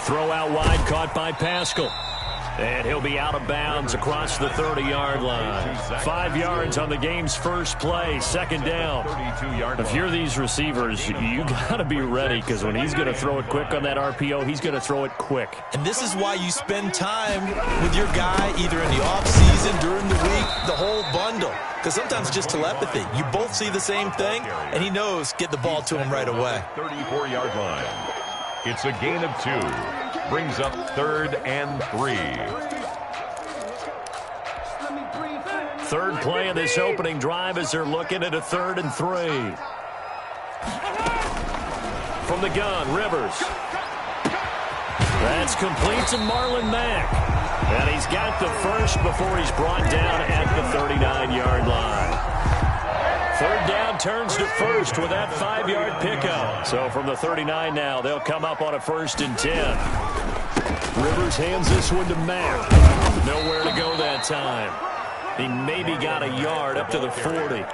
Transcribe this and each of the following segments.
throw out wide caught by Pascal. And he'll be out of bounds across the 30-yard line. 5 yards on the game's first play, second down. If you're these receivers, you got to be ready because when he's going to throw it quick on that RPO, he's going to throw it quick. And this is why you spend time with your guy either in the offseason, during the week, the whole bundle. Because sometimes it's just telepathy. You both see the same thing, and he knows get the ball to him right away. 34-yard line. It's a gain of 2. Brings up 3rd and 3. Third play of this opening drive as they're looking at a 3rd and 3. From the gun, Rivers. That's complete to Marlon Mack. And he's got the first before he's brought down at the 39-yard line. 3rd down turns to first with that 5-yard pickup. So from the 39 now, they'll come up on a 1st and 10. Rivers hands this one to Mack. Nowhere to go that time. He maybe got a yard up to the 40.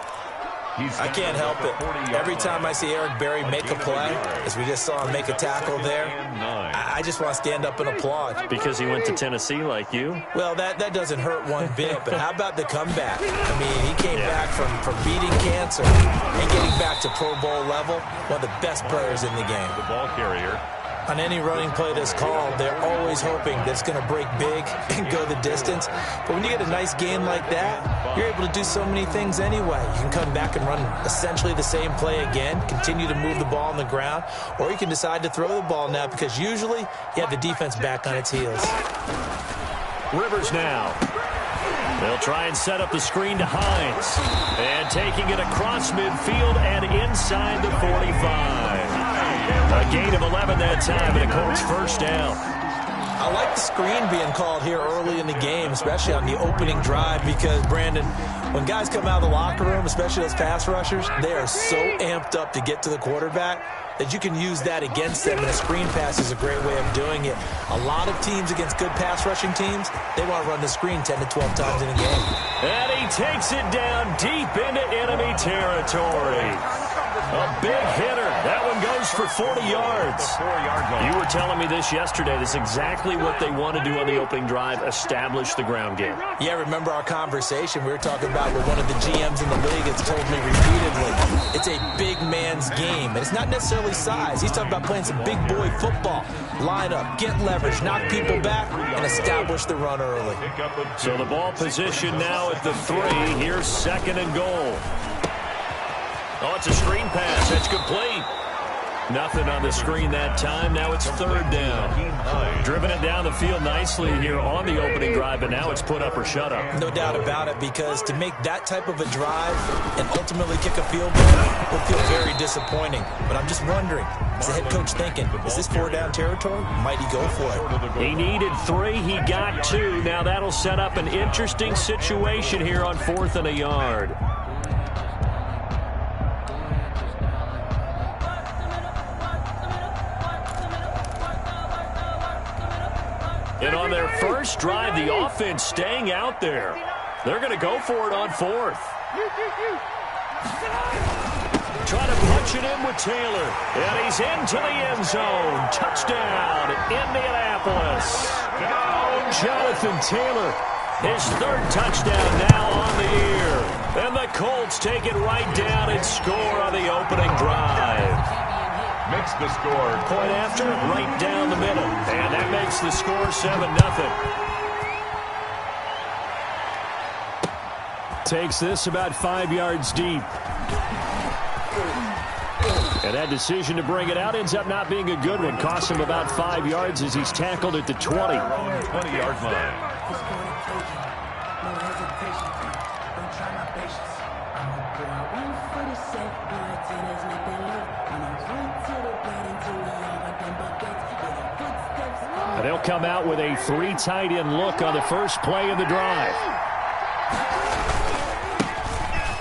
I can't help it. Every time I see Eric Berry make a play, as we just saw him make a tackle there, I just want to stand up and applaud. Because he went to Tennessee like you? Well, that doesn't hurt one bit, but how about the comeback? I mean, he came back from beating cancer and getting back to Pro Bowl level, one of the best players in the game. The ball carrier. On any running play that's called, they're always hoping that it's going to break big and go the distance. But when you get a nice game like that, you're able to do so many things anyway. You can come back and run essentially the same play again, continue to move the ball on the ground, or you can decide to throw the ball now because usually you have the defense back on its heels. Rivers now. They'll try and set up the screen to Hines. And taking it across midfield and inside the 45. A gain of 11 that time, and a Colts first down. I like the screen being called here early in the game, especially on the opening drive, because, Brandon, when guys come out of the locker room, especially those pass rushers, they are so amped up to get to the quarterback that you can use that against them, and a screen pass is a great way of doing it. A lot of teams against good pass rushing teams, they want to run the screen 10 to 12 times in a game. And he takes it down deep into enemy territory. A big hitter. That one goes for 40 yards. You were telling me this yesterday. This is exactly what they want to do on the opening drive, establish the ground game. Yeah, remember our conversation? We were talking about what one of the GMs in the league has told me repeatedly. It's a big man's game, and it's not necessarily size. He's talking about playing some big boy football. Line up, get leverage, knock people back, and establish the run early. So the ball position now at the 3. Here's 2nd and goal. Oh, it's a screen pass. That's complete. Nothing on the screen that time. Now it's 3rd down. Driven it down the field nicely here on the opening drive, but now it's put up or shut up. No doubt about it, because to make that type of a drive and ultimately kick a field goal will feel very disappointing. But I'm just wondering, is the head coach thinking, is this 4-down territory? Might he go for it? He needed 3. He got 2. Now that'll set up an interesting situation here on 4th and a yard. And on their first drive, the offense staying out there. They're going to go for it on 4th. Try to punch it in with Taylor. And he's into the end zone. Touchdown, Indianapolis. Jonathan Taylor, his 3rd touchdown now on the year. And the Colts take it right down and score on the opening drive. Makes the score. Point after, right down the middle. And that makes the score 7-0. Takes this about 5 yards deep. And that decision to bring it out ends up not being a good one. Costs him about 5 yards as he's tackled at the 20. 20-yard line. They'll come out with a 3 tight end look on the first play of the drive.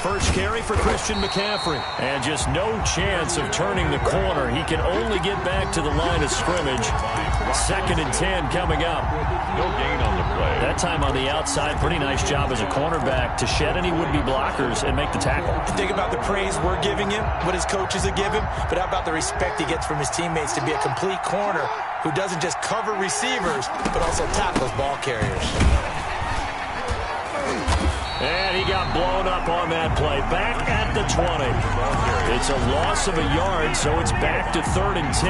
First carry for Christian McCaffrey. And just no chance of turning the corner. He can only get back to the line of scrimmage. 2nd and 10 coming up. No gain on the play. That time on the outside, pretty nice job as a cornerback to shed any would-be blockers and make the tackle. Think about the praise we're giving him, what his coaches have given him, but how about the respect he gets from his teammates to be a complete corner who doesn't just cover receivers, but also tackles ball carriers. And he got blown up on that play. Back at the 20. It's a loss of a yard, so it's back to 3rd and 10.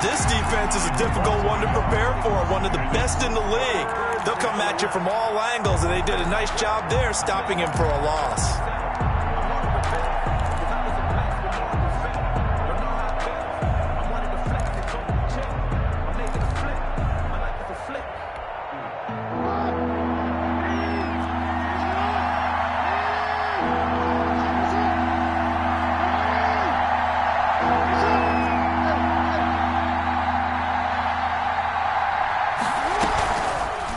This defense is a difficult one to prepare for, one of the best in the league. They'll come at you from all angles, and they did a nice job there stopping him for a loss.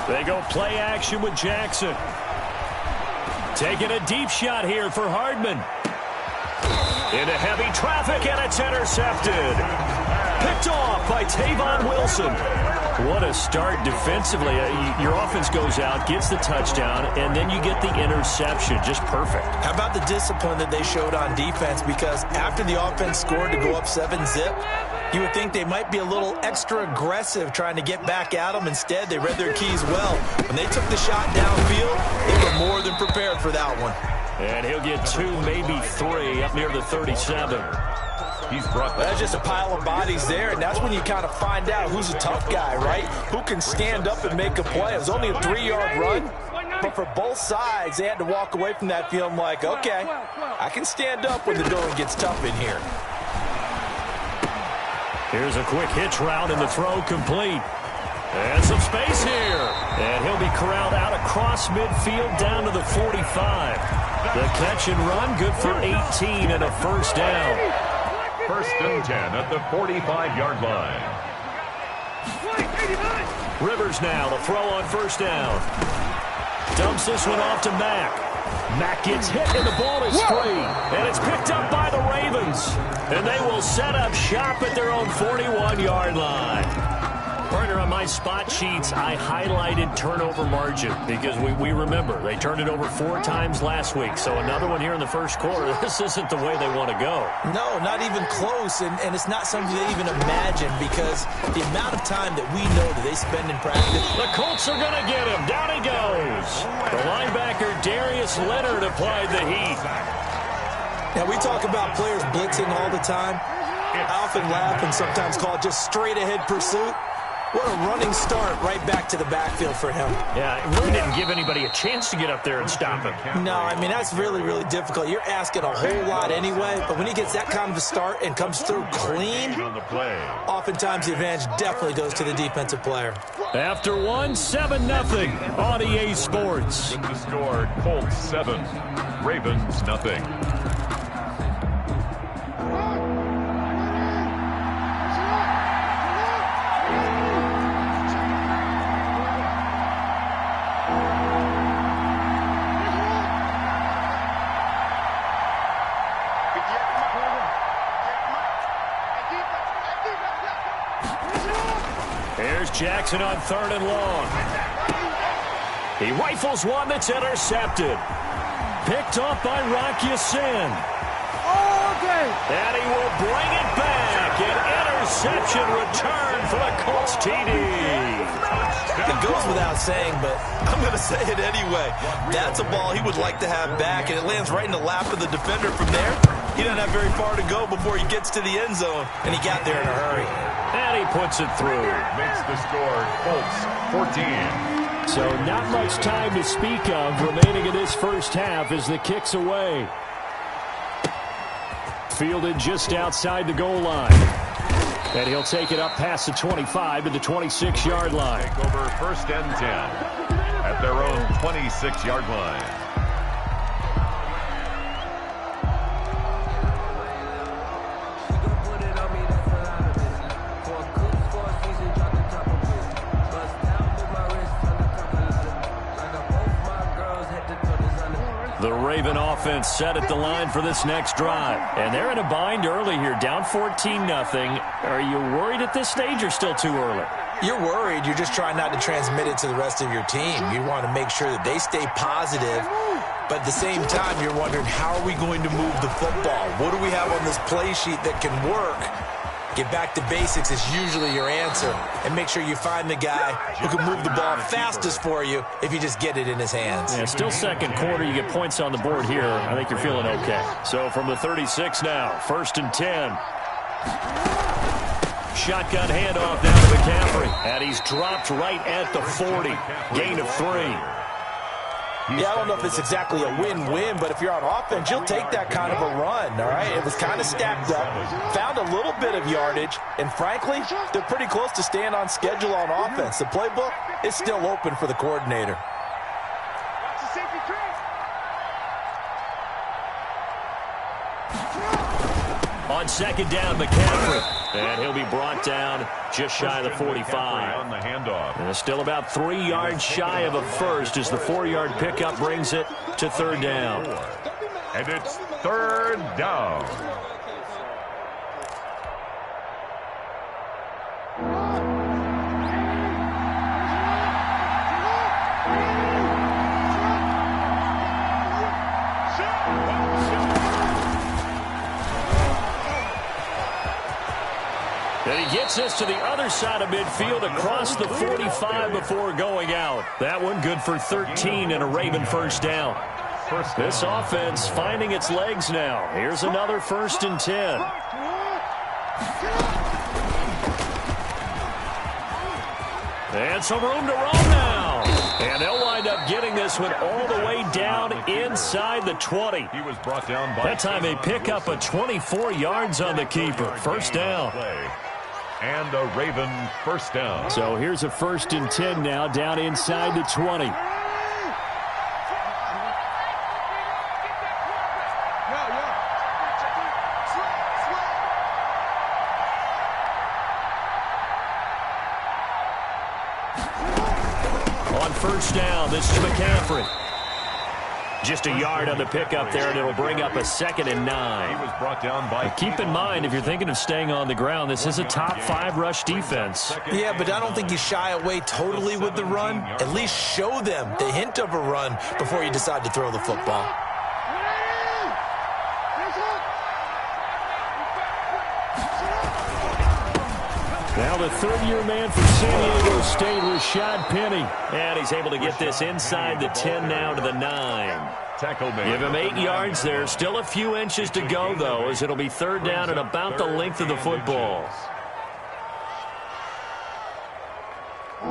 They go play action with Jackson. Taking a deep shot here for Hardman. Into heavy traffic, and it's intercepted. Picked off by Tavon Wilson. What a start defensively. Your offense goes out, gets the touchdown, and then you get the interception. Just perfect. How about the discipline that they showed on defense? Because after the offense scored to go up 7-zip, you would think they might be a little extra aggressive trying to get back at them. Instead, they read their keys well. When they took the shot downfield, they were more than prepared for that one. And he'll get 2, maybe 3 up near the 37. He's brought That's just a pile of bodies there, and that's when you kind of find out who's a tough guy, right? Who can stand up and make a play. It was only a 3-yard run, but for both sides, they had to walk away from that feeling like, okay, I can stand up when the going gets tough in here. Here's a quick hitch route, and the throw complete. And some space here. And he'll be corralled out across midfield down to the 45. The catch and run, good for 18 and a first down. 1st and 10 at the 45-yard line. Rivers now, the throw on 1st down. Dumps this one off to Mack. Mack gets hit, and the ball is free. And it's picked up by the Ravens. And they will set up shop at their own 41-yard line. Partner, on my spot sheets, I highlighted turnover margin because we remember they turned it over 4 times last week. So another one here in the first quarter. This isn't the way they want to go. No, not even close. And it's not something they even imagine because the amount of time that we know that they spend in practice. The Colts are going to get him. Down he goes. The linebacker, Darius Leonard, applied the heat. Now, we talk about players blitzing all the time. I often laugh and sometimes call it just straight-ahead pursuit. What a running start right back to the backfield for him. Yeah, it really didn't give anybody a chance to get up there and stop him. No, I mean, that's really, really difficult. You're asking a whole lot anyway, but when he gets that kind of a start and comes through clean, oftentimes the advantage definitely goes to the defensive player. After 7-0 on EA Sports. With the score, Colts 7, Ravens nothing. Here's Jackson on 3rd and long. He rifles one that's intercepted. Picked off by Rock Ya-Sin. And he will bring it back. An interception return for the Colts TD. It goes without saying, but I'm going to say it anyway. That's a ball he would like to have back, and it lands right in the lap of the defender from there. He doesn't have very far to go before he gets to the end zone, and he got there in a hurry. And he puts it through. Makes the score Colts 14. So not much time to speak of remaining in this first half as the kick's away. Fielded just outside the goal line. And he'll take it up past the 25 to the 26-yard line. Take over 1st and 10 at their own 26-yard line. The Raven offense set at the line for this next drive. And they're in a bind early here, down 14-0. Are you worried at this stage or still too early? You're worried. You're just trying not to transmit it to the rest of your team. You want to make sure that they stay positive. But at the same time, you're wondering, how are we going to move the football? What do we have on this play sheet that can work? Get back to basics is usually your answer. And make sure you find the guy who can move the ball fastest for you if you just get it in his hands. Yeah, still second quarter. You get points on the board here. I think you're feeling okay. So from the 36 now, 1st and 10. Shotgun handoff down to McCaffrey. And he's dropped right at the 40. Gain of 3. Yeah, I don't know if it's exactly a win-win, but if you're on offense, you'll take that kind of a run, all right? It was kind of stacked up, found a little bit of yardage, and frankly, they're pretty close to staying on schedule on offense. The playbook is still open for the coordinator. On 2nd down, McCaffrey. And he'll be brought down just shy of the 45. On the handoff. And it's still about 3 yards shy of a first as the 4-yard pickup brings it to 3rd down. And it's 3rd down. And he gets us to the other side of midfield across the 45 before going out. That one good for 13 and a Raven 1st down. This offense finding its legs now. Here's another 1st and 10. And some room to roam now. And they'll wind up getting this one all the way down inside the 20. He was brought down by that time they pick up a 24 yards on the keeper. 1st down. And a Raven 1st down. So here's a 1st and 10 now down inside the 20. On 1st down, this is McCaffrey. Just a yard on the pickup there, and it'll bring up a 2nd and 9. He was brought down by. Keep in mind, if you're thinking of staying on the ground, this is a top 5 rush defense. Yeah, but I don't think you shy away totally with the run. At least show them the hint of a run before you decide to throw the football. Now the 3rd-year man for San Diego State, Rashad Penny. And he's able to get this inside the 10 now to the 9. Give him 8 yards there. Still a few inches to go, though, as it'll be 3rd down and about the length of the football.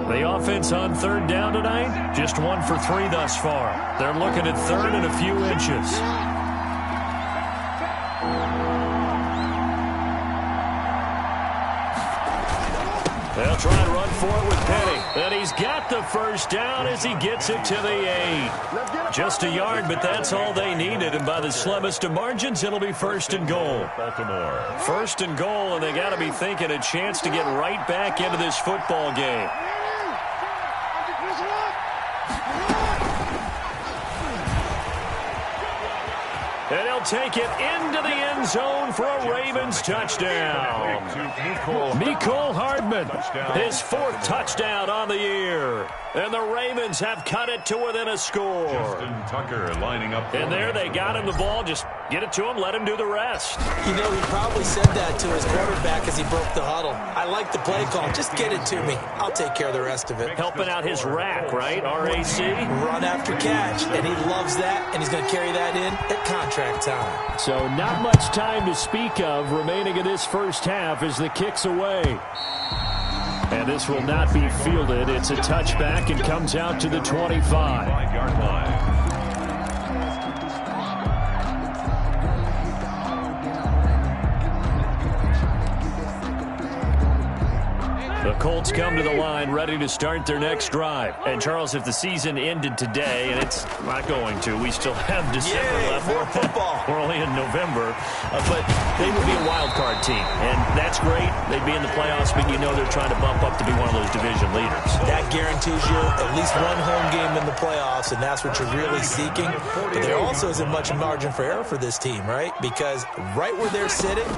The offense on 3rd down tonight, just 1 for 3 thus far. They're looking at 3rd and a few inches. They'll try and run for it with Penny. And he's got the 1st down as he gets it to the 8. Just a yard, but that's all they needed. And by the slimmest of margins, it'll be 1st and goal. Baltimore. 1st and goal, and they got to be thinking a chance to get right back into this football game. And he'll take it into the end zone for a Ravens touchdown. Mecole Hardman, his 4th touchdown on the year. And the Ravens have cut it to within a score. Justin Tucker lining up. And there they got him the ball. Just get it to him, let him do the rest. You know, he probably said that to his quarterback as he broke the huddle. I like the play call. Just get it to me. I'll take care of the rest of it. Helping out his rack, right? R-A-C? Run after catch. And he loves that, and he's going to carry that in at contract time. So not much time to speak of remaining in this 1st half as the kick's away. And this will not be fielded. It's a touchback and comes out to the 25. 5-yard line. The Colts come to the line ready to start their next drive. And, Charles, if the season ended today, and it's not going to, we still have December left. More football. We're only in November. But they would be a wild card team. And that's great. They'd be in the playoffs, but you know they're trying to bump up to be one of those division leaders. That guarantees you at least one home game in the playoffs, and that's what you're really seeking. But there also isn't much margin for error for this team, right? Because right where they're sitting,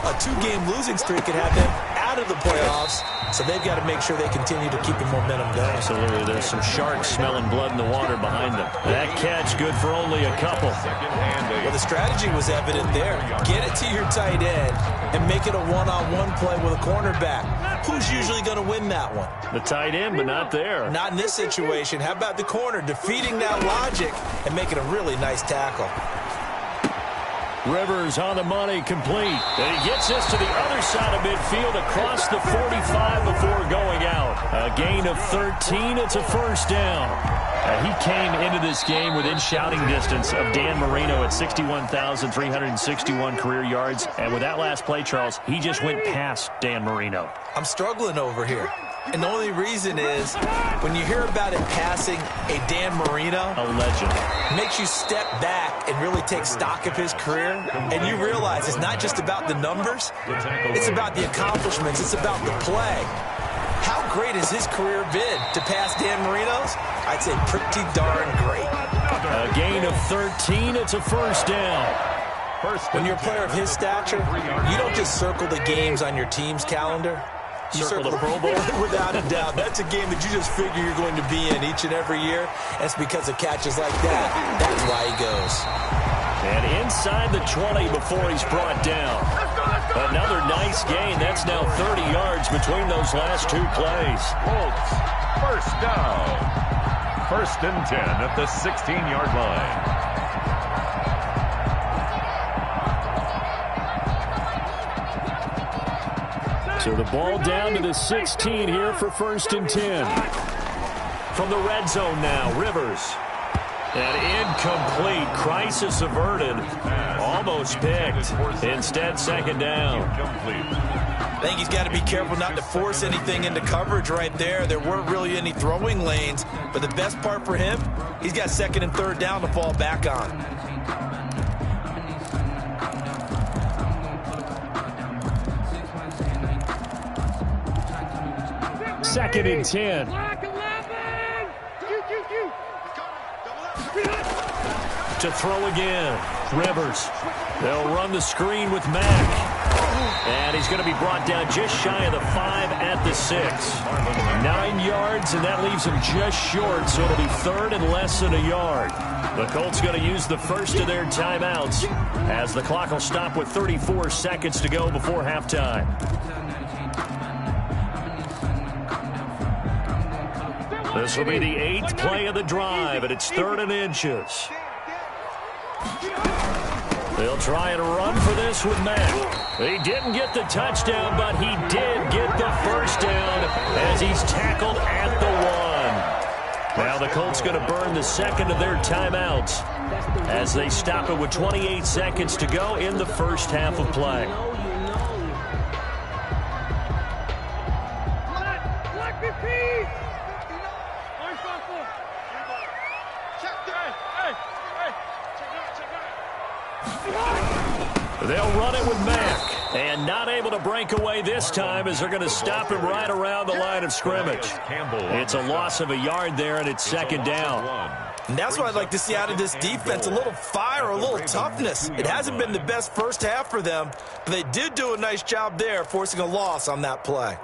a two-game losing streak could have them out of the playoffs, so they've got to make sure they continue to keep the momentum going. Absolutely. There's some sharks smelling blood in the water behind them. That catch good for only a couple. Well, the strategy was evident there. Get it to your tight end and make it a one-on-one play with a cornerback. Who's usually going to win that one? The tight end, but not there. Not in this situation. How about the corner defeating that logic and making a really nice tackle? Rivers on the money, complete. And he gets this to the other side of midfield across the 45 before going out. A gain of 13. It's a first down. He came into this game within shouting distance of Dan Marino at 61,361 career yards. And with that last play, Charles, he just went past Dan Marino. I'm struggling over here. And the only reason is when you hear about it passing a Dan Marino, a legend, makes you step back and really take stock of his career. And you realize it's not just about the numbers. It's about the accomplishments. It's about the play. How great has his career been to pass Dan Marino's? I'd say pretty darn great. A gain of 13. It's a first down. When you're a player of his stature, you don't just circle the games on your team's calendar. You circle the Pro Bowl? Without a doubt. That's a game that you just figure you're going to be in each and every year. And it's because of catches like that. That's why he goes. And inside the 20 before he's brought down. Another nice gain. That's now 30 yards between those last two plays. Colts, first down. 1st and 10 at the 16-yard line. So the ball down to the 16 here for 1st and 10. From the red zone now, Rivers. And incomplete. Crisis averted. Almost picked. Instead, second down. I think he's got to be careful not to force anything into coverage right there. There weren't really any throwing lanes. But the best part for him, he's got 2nd and 3rd down to fall back on. Second and 10. To throw again. Rivers. They'll run the screen with Mack. And he's going to be brought down just shy of the 5 at the 6. 9 yards, and that leaves him just short, so it'll be 3rd and less than a yard. The Colts going to use the first of their timeouts as the clock will stop with 34 seconds to go before halftime. This will be the 8th play of the drive, and it's 3rd and inches. They'll try and run for this with Mack. He didn't get the touchdown, but he did get the first down as he's tackled at the 1. Now the Colts going to burn the 2nd of their timeouts as they stop it with 28 seconds to go in the first half of play. They'll run it with Mack, and not able to break away this time as they're going to stop him right around the line of scrimmage. It's a loss of a yard there, and it's 2nd down. And that's what I'd like to see out of this defense, a little fire, a little toughness. It hasn't been the best first half for them, but they did do a nice job there forcing a loss on that play.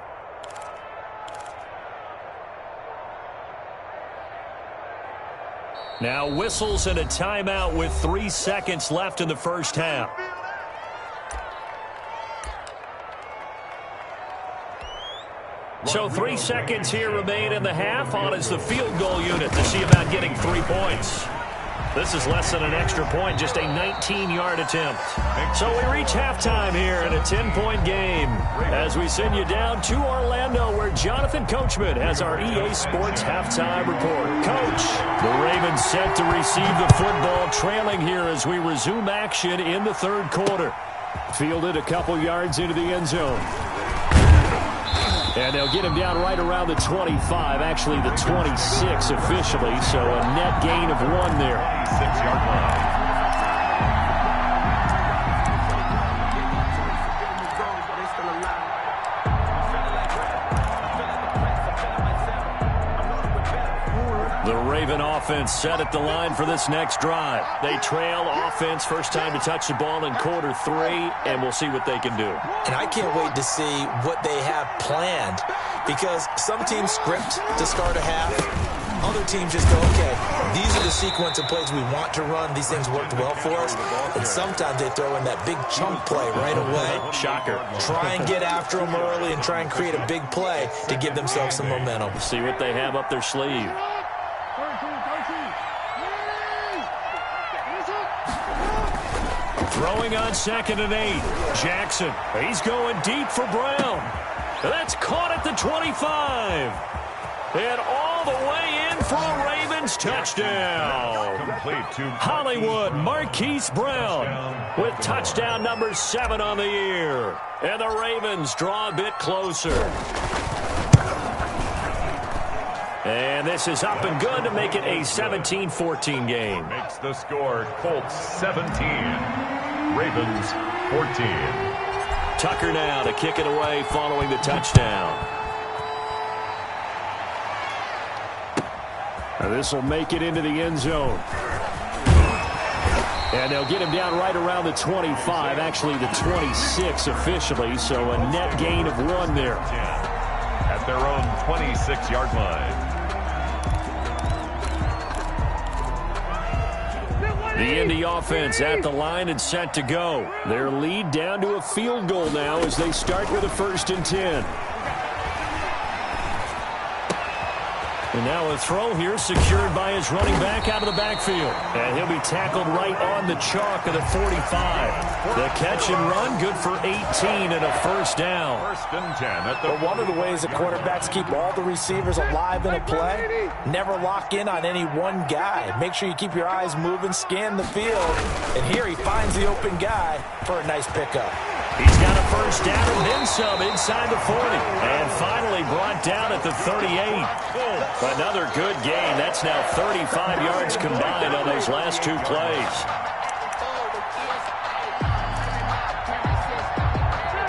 Now whistles and a timeout with 3 seconds left in the first half. So 3 seconds here remain in the half. On is the field goal unit to see about getting 3 points. This is less than an extra point, just a 19-yard attempt. So we reach halftime here in a 10-point game as we send you down to Orlando where Jonathan Coachman has our EA Sports halftime report. Coach, the Ravens set to receive the football, trailing here as we resume action in the 3rd quarter. Fielded a couple yards into the end zone. And they'll get him down right around the 25, actually the 26 officially, so a net gain of 1 there. 6-yard line. The Raven offense set at the line for this next drive. They trail offense, first time to touch the ball in quarter 3, and we'll see what they can do. And I can't wait to see what they have planned, because some teams script to start a half. Other teams just go, okay, these are the sequence of plays we want to run. These things worked well for us. And sometimes they throw in that big chunk play right away. Shocker. Try and get after them early and try and create a big play to give themselves some momentum. See what they have up their sleeve. Throwing on 2nd and 8. Jackson. He's going deep for Brown. That's caught at the 25. And all the way in for a Ravens touchdown. Complete to Hollywood Marquise Brown with touchdown number 7 on the year. And the Ravens draw a bit closer. And this is up and good to make it a 17-14 game. Makes the score Colts 17, Ravens 14. Tucker now to kick it away following the touchdown. This will make it into the end zone. And they'll get him down right around the 25, actually the 26 officially, so a net gain of 1 there. At their own 26-yard line. The Indy offense at the line and set to go. Their lead down to a field goal now as they start with a 1st and 10. And now a throw here secured by his running back out of the backfield. And he'll be tackled right on the chalk of the 45. The catch and run good for 18 and a 1st down. 1st and 10 at the... But one of the ways that quarterbacks keep all the receivers alive in a play, never lock in on any one guy. Make sure you keep your eyes moving, scan the field. And here he finds the open guy for a nice pickup. He's got a 1st down and then some inside the 40. And finally brought down at the 38. Another good gain. That's now 35 yards combined on those last 2 plays.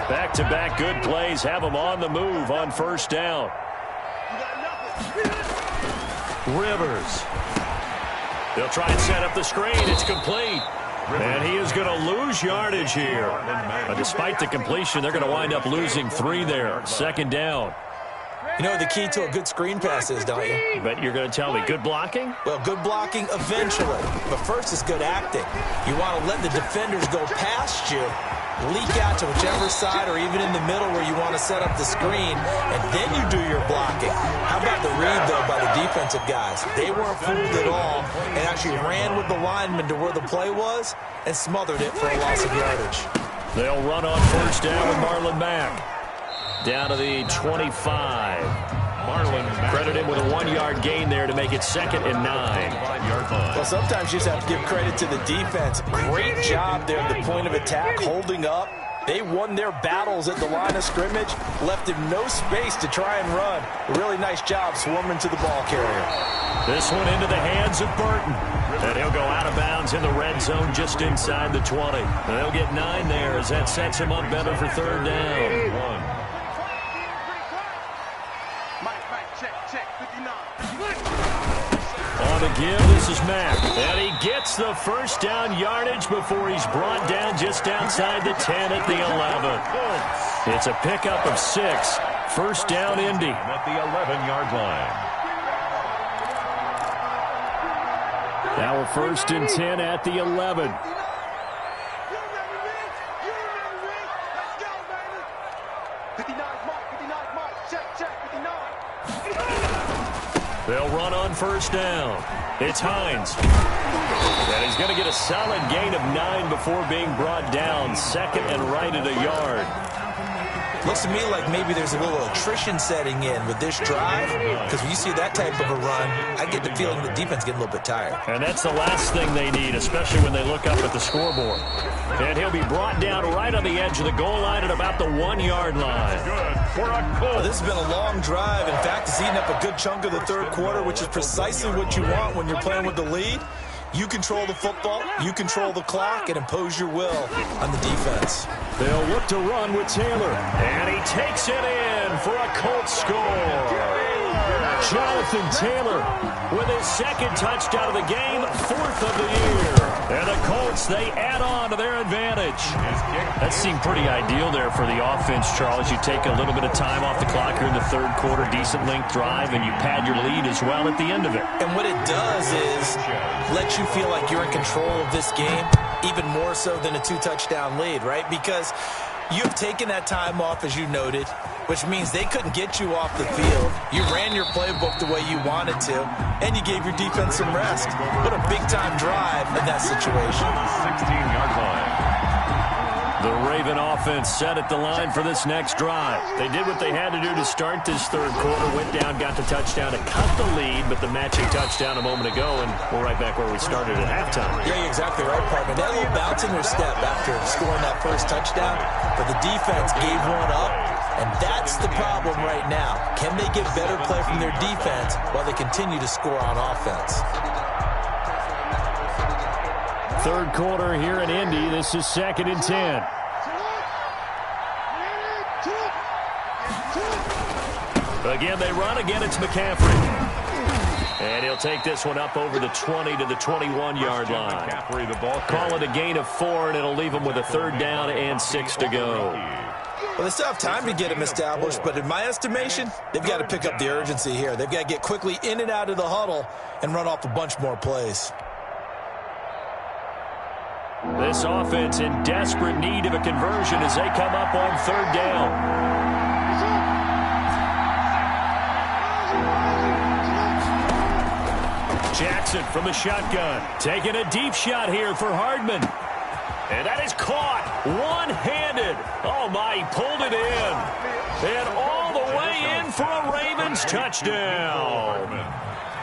Back-to-back good plays have them on the move on 1st down. Rivers. They'll try and set up the screen. It's complete. And he is going to lose yardage here. But despite the completion, they're going to wind up losing 3 there. 2nd down. You know what the key to a good screen pass is, don't you? But you're going to tell me good blocking? Well, good blocking eventually. But first is good acting. You want to let the defenders go past you, leak out to whichever side or even in the middle where you want to set up the screen, and then you do your blocking. How about the read, though, by the defensive guys? They weren't fooled at all and actually ran with the lineman to where the play was and smothered it for a loss of yardage. They'll run on 1st down with Marlon Mack. Down to the 25. Marlon credit him with a 1-yard gain there to make it 2nd and 9. Well, sometimes you just have to give credit to the defense. Great job there at the point of attack, holding up. They won their battles at the line of scrimmage, left him no space to try and run. A really nice job swarming to the ball carrier. This one into the hands of Burton. And he'll go out of bounds in the red zone just inside the 20. And they'll get 9 there as that sets him up better for 3rd down. On the give, this is Mack. And he gets the 1st down yardage before he's brought down just outside the 10 at the 11. It's a pickup of 6. 1st down, Indy. At the 11-yard line. Now a 1st and 10 at the 11. They'll run on 1st down. It's Hines. And he's going to get a solid gain of 9 before being brought down. 2nd and right at a yard. Looks to me like maybe there's a little attrition setting in with this drive, because when you see that type of a run, I get the feeling the defense getting a little bit tired. And that's the last thing they need, especially when they look up at the scoreboard. And he'll be brought down right on the edge of the goal line at about the 1-yard line. Well, this has been a long drive. In fact, it's eaten up a good chunk of the third quarter, which is precisely what you want when you're playing with the lead. You control the football, you control the clock, and impose your will on the defense. They'll look to run with Taylor. And he takes it in for a Colts score. Jonathan Taylor with his second touchdown of the game, 4th of the year. And the Colts, they add on to their advantage. That seemed pretty ideal there for the offense, Charles. You take a little bit of time off the clock here in the third quarter, decent length drive, and you pad your lead as well at the end of it. And what it does is let you feel like you're in control of this game, even more so than a 2-touchdown lead, right? Because you've taken that time off, as you noted, which means they couldn't get you off the field. You ran your playbook the way you wanted to, and you gave your defense some rest. What a big-time drive in that situation. 16-yard line. The Raven offense set at the line for this next drive. They did what they had to do to start this third quarter, went down, got the touchdown to cut the lead, but the matching touchdown a moment ago, and we're right back where we started at halftime. Yeah, you're exactly right, partner. They had a little bounce in their step after scoring that first touchdown, but the defense gave one up, and that's the problem right now. Can they get better play from their defense while they continue to score on offense? Third quarter here in Indy. This is 2nd and 10. Again, they run. Again, it's McCaffrey. And he'll take this one up over the 20 to the 21-yard line. Call it a gain of 4, and it'll leave them with a 3rd down and 6 to go. Well, they still have time to get him established, but in my estimation, they've got to pick up the urgency here. They've got to get quickly in and out of the huddle and run off a bunch more plays. This offense in desperate need of a conversion as they come up on 3rd down. Jackson from the shotgun, taking a deep shot here for Hardman. And that is caught one-handed. Oh, my, he pulled it in. And all the way in for a Ravens touchdown.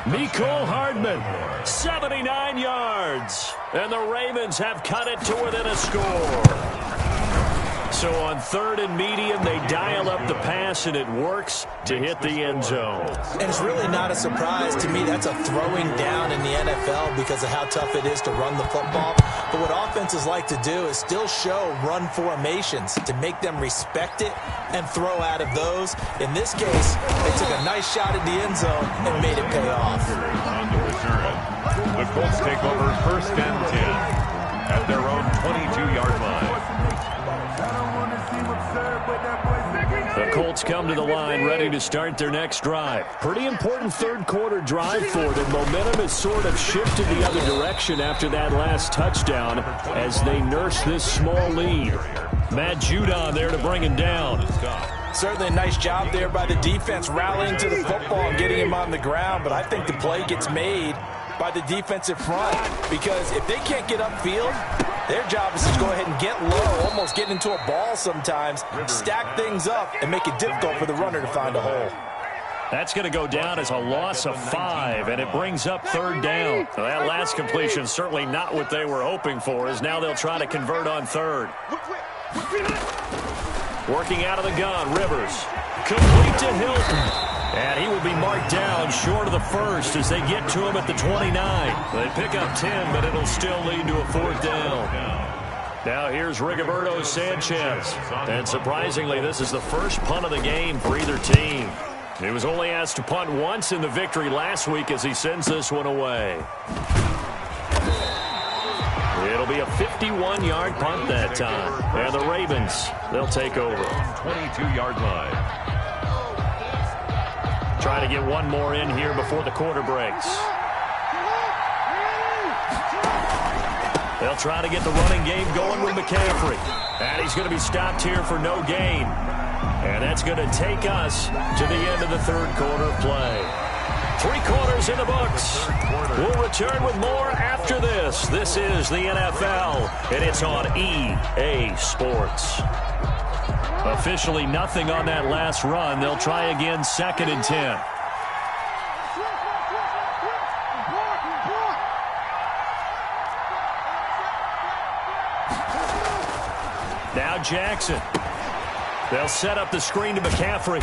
Mecole Hardman, 79 yards. And the Ravens have cut it to within a score. So on 3rd and medium, they dial up the pass, and it works to hit the end zone. And it's really not a surprise to me. That's a throwing down in the NFL because of how tough it is to run the football. But what offenses like to do is still show run formations to make them respect it and throw out of those. In this case, they took a nice shot at the end zone and made it pay off. The Colts take over 1st and 10 at their own 22-yard line. The Colts come to the line ready to start their next drive. Pretty important third quarter drive for them. Momentum has sort of shifted the other direction after that last touchdown as they nurse this small lead. Matt Judon there to bring him down. Certainly a nice job there by the defense rallying to the football and getting him on the ground, but I think the play gets made by the defensive front because if they can't get upfield, their job is to go ahead and get low, almost get into a ball sometimes, stack things up, and make it difficult for the runner to find a hole. That's going to go down as a loss of 5, and it brings up 3rd down. Well, that last completion certainly not what they were hoping for, as now they'll try to convert on 3rd. Working out of the gun, Rivers. Complete to Hilton. And he will be marked down short of the 1st as they get to him at the 29. They pick up 10, but it'll still lead to a 4th down. Now here's Rigoberto Sanchez. And surprisingly, this is the first punt of the game for either team. He was only asked to punt once in the victory last week as he sends this one away. It'll be a 51-yard punt that time. And the Ravens, they'll take over. 22-yard line. Trying to get one more in here before the quarter breaks. They'll try to get the running game going with McCaffrey. And he's going to be stopped here for no gain. And that's going to take us to the end of the third quarter of play. 3 quarters in the books. We'll return with more after this. This is the NFL, and it's on EA Sports. Officially nothing on that last run. They'll try again, 2nd and 10. Now Jackson. They'll set up the screen to McCaffrey.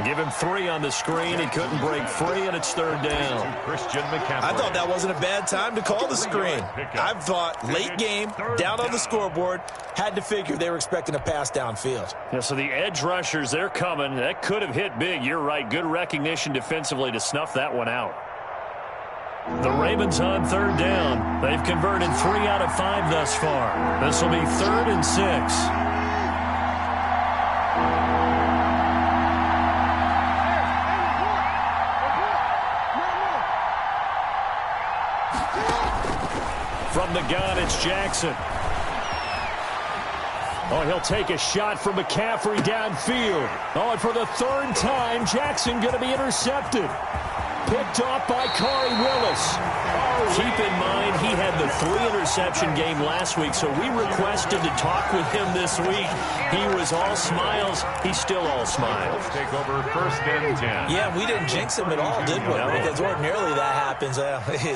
Give him 3 on the screen. He couldn't break free, and it's 3rd down. I thought that wasn't a bad time to call the screen. I thought late game, down on the scoreboard, had to figure they were expecting a pass downfield. Yeah, so the edge rushers, they're coming. That could have hit big. You're right. Good recognition defensively to snuff that one out. The Ravens on 3rd down. They've converted 3 out of 5 thus far. This will be 3rd and 6. From the gun, it's Jackson. Oh, he'll take a shot from McCaffrey downfield. Oh, and for the 3rd time, Jackson going to be intercepted. Picked off by Corey Willis. Keep in mind, he had the 3-interception game last week, so we requested to talk with him this week. He was all smiles. He's still all smiles. Take over 1st and 10. Yeah, we didn't jinx him at all, did we? No. Because ordinarily that happens.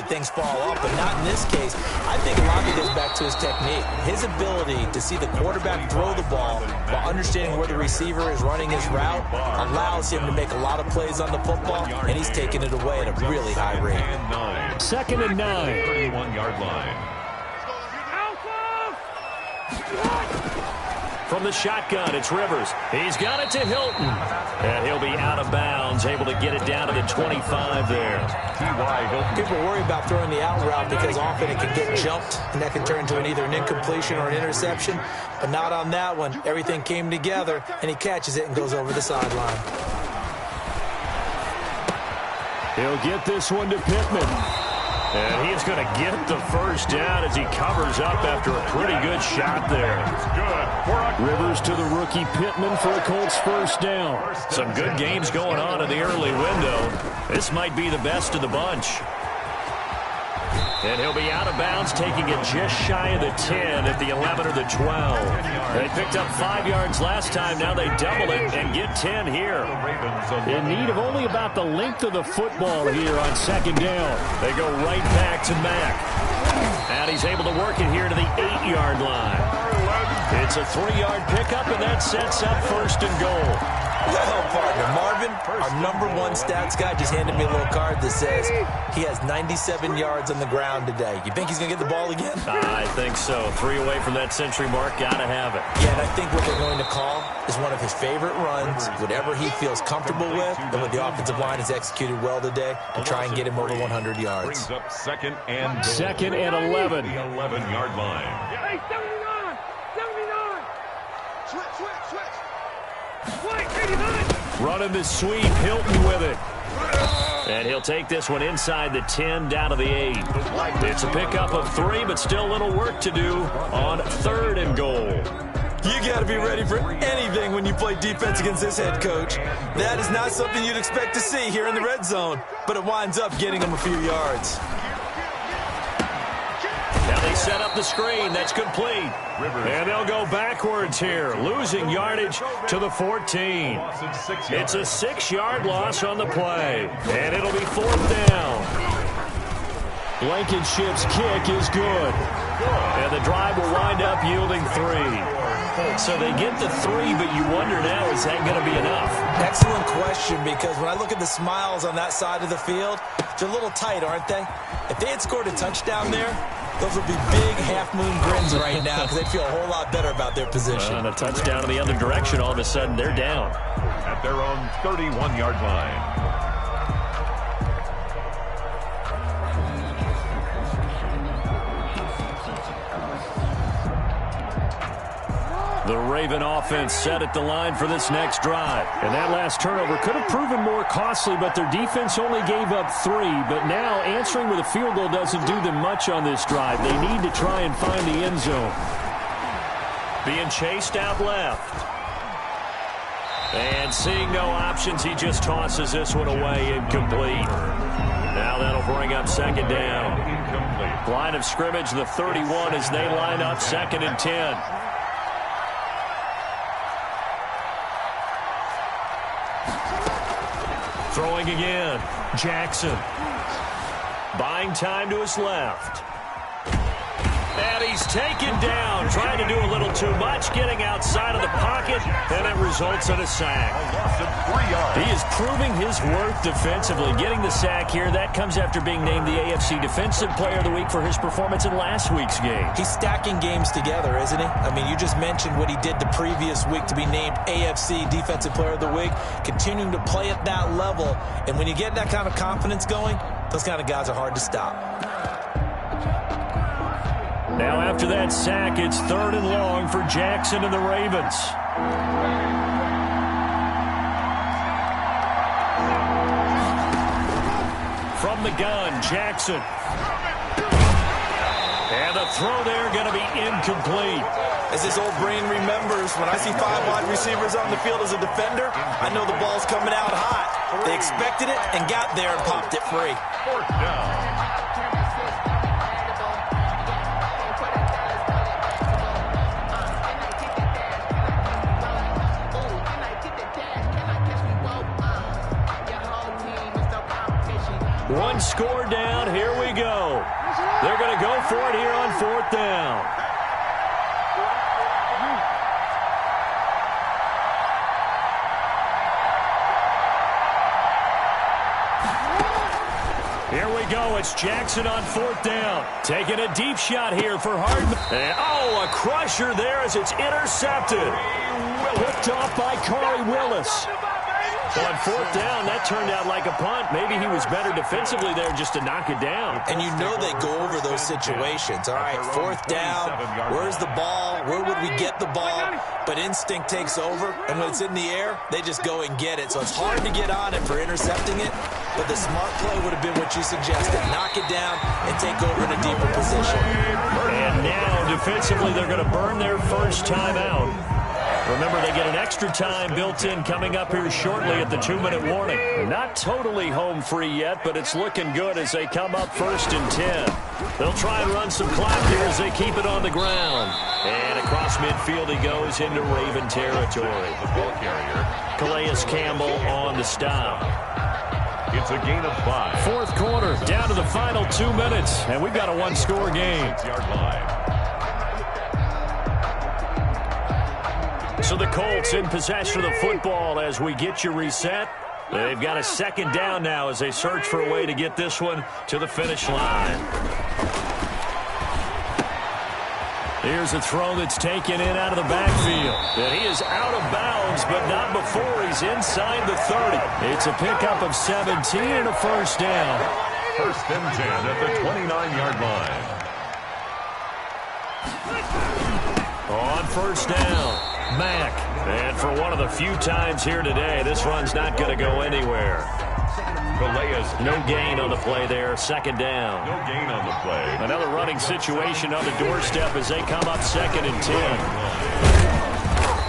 Things fall off, but not in this case. I think a lot of it goes back to his technique. His ability to see the quarterback throw the ball while understanding where the receiver is running his route allows him to make a lot of plays on the football, and he's taking it away at a really high rate. 2nd and 9. 31-yard line. From the shotgun, it's Rivers. He's got it to Hilton. And he'll be out of bounds, able to get it down to the 25 there. T.Y. Hilton. People worry about throwing the out route because often it can get jumped, and that can turn into either an incompletion or an interception. But not on that one. Everything came together, and he catches it and goes over the sideline. He'll get this one to Pittman. And he's going to get the 1st down as he covers up after a pretty good shot there. Rivers to the rookie Pittman for a Colts 1st down. Some good games going on in the early window. This might be the best of the bunch. And he'll be out of bounds, taking it just shy of the 10 at the 11 or the 12. They picked up 5 yards last time. Now they double it and get 10 here. In need of only about the length of the football here on 2nd down. They go right back to Mack. And he's able to work it here to the 8-yard line. It's a 3-yard pickup, and that sets up 1st and goal. Well, partner, Marvin, our #1 stats guy, just handed me a little card that says he has 97 yards on the ground today. You think he's going to get the ball again? I think so. 3 away from that century mark. Got to have it. Yeah, and I think what they're going to call is one of his favorite runs, whatever he feels comfortable with, and what the offensive line has executed well today to try and get him over 100 yards. Brings up 2nd and goal. 2nd and 11. The 11-yard line. Hey, 79! 79! Switch! Wait, 89! Running the sweep, Hilton with it. And he'll take this one inside the 10, down to the 8. It's a pickup of 3, but still a little work to do on 3rd and goal. You got to be ready for anything when you play defense against this head coach. That is not something you'd expect to see here in the red zone, but it winds up getting him a few yards. Now they set up the screen. That's complete. And they'll go backwards here, losing yardage to the 14. It's a 6-yard loss on the play. And it'll be 4th down. Blankenship's kick is good. And the drive will wind up yielding 3. So they get the 3, but you wonder now, is that going to be enough? Excellent question, because when I look at the smiles on that side of the field, they're a little tight, aren't they? If they had scored a touchdown there, those would be big half-moon grins right now because they'd feel a whole lot better about their position. And a touchdown in the other direction, all of a sudden they're down. At their own 31-yard line. The Raven offense set at the line for this next drive. And that last turnover could have proven more costly, but their defense only gave up 3. But now answering with a field goal doesn't do them much on this drive. They need to try and find the end zone. Being chased out left. And seeing no options, he just tosses this one away, incomplete. Now that'll bring up 2nd down. Line of scrimmage, the 31, as they line up 2nd and 10. Throwing again. Jackson. Buying time to his left. And he's taken down, trying to do a little too much, getting outside of the pocket, and it results in a sack. He is proving his worth defensively. Getting the sack here, that comes after being named the AFC Defensive Player of the Week for his performance in last week's game. He's stacking games together, isn't he? I mean, you just mentioned what he did the previous week to be named AFC Defensive Player of the Week, continuing to play at that level. And when you get that kind of confidence going, those kind of guys are hard to stop. Now after that sack, it's 3rd and long for Jackson and the Ravens. From the gun, Jackson. And the throw there going to be incomplete. As his old brain remembers, when I see 5 wide receivers on the field as a defender, I know the ball's coming out hot. They expected it and got there and popped it free. 4th down. One score down. Here we go. They're going to go for it here on 4th down. Here we go. It's Jackson on 4th down. Taking a deep shot here for Hardman. And, a crusher there as it's intercepted. Picked off by Corey Willis. On 4th down, that turned out like a punt. Maybe he was better defensively there just to knock it down. And you know they go over those situations. All right, 4th down, where's the ball? Where would we get the ball? But instinct takes over, and when it's in the air, they just go and get it. So it's hard to get on it for intercepting it, but the smart play would have been what you suggested. Knock it down and take over in a deeper position. And now, defensively, they're going to burn their first timeout. Remember, they get an extra time built in coming up here shortly at the 2-minute warning. Not totally home free yet, but it's looking good as they come up 1st and 10. They'll try and run some clock here as they keep it on the ground. And across midfield he goes into Raven territory. The ball carrier. Calais Campbell on the stop. It's a gain of 5. 4th quarter, down to the final 2 minutes, and we've got a 1-score game. 6-yard line. So the Colts in possession of the football as we get you reset. They've got a 2nd down now as they search for a way to get this one to the finish line. Here's a throw that's taken in out of the backfield. And he is out of bounds, but not before he's inside the 30. It's a pickup of 17 and a 1st down. 1st and 10 at the 29-yard line. On 1st down, Mack. And for one of the few times here today, this run's not going to go anywhere. No gain on the play there. 2nd down. No gain on the play. Another running situation on the doorstep as they come up 2nd and 10.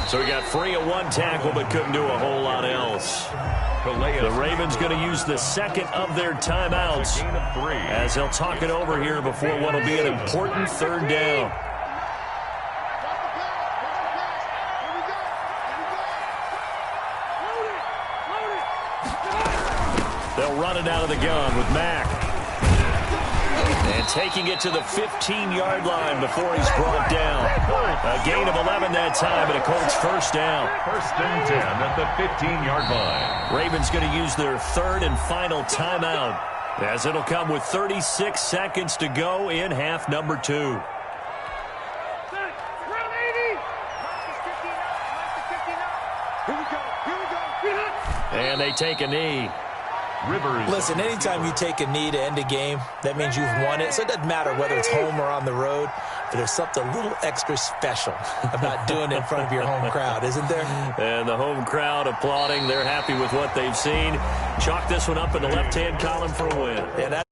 So he got free of 1 tackle but couldn't do a whole lot else. The Ravens going to use the 2nd of their timeouts as they'll talk it over here before what will be an important 3rd down. They'll run it out of the gun with Mack. And taking it to the 15-yard line before he's brought down. A gain of 11 that time, and a Colts 1st down. 1st and 10 at the 15-yard line. Ravens going to use their 3rd and final timeout, as it'll come with 36 seconds to go in half number 2. And they take a knee. Rivers. Listen, anytime you take a knee to end a game, that means you've won it. So it doesn't matter whether it's home or on the road, but there's something a little extra special about doing it in front of your home crowd, isn't there? And the home crowd applauding. They're happy with what they've seen. Chalk this one up in the left-hand column for a win. Yeah,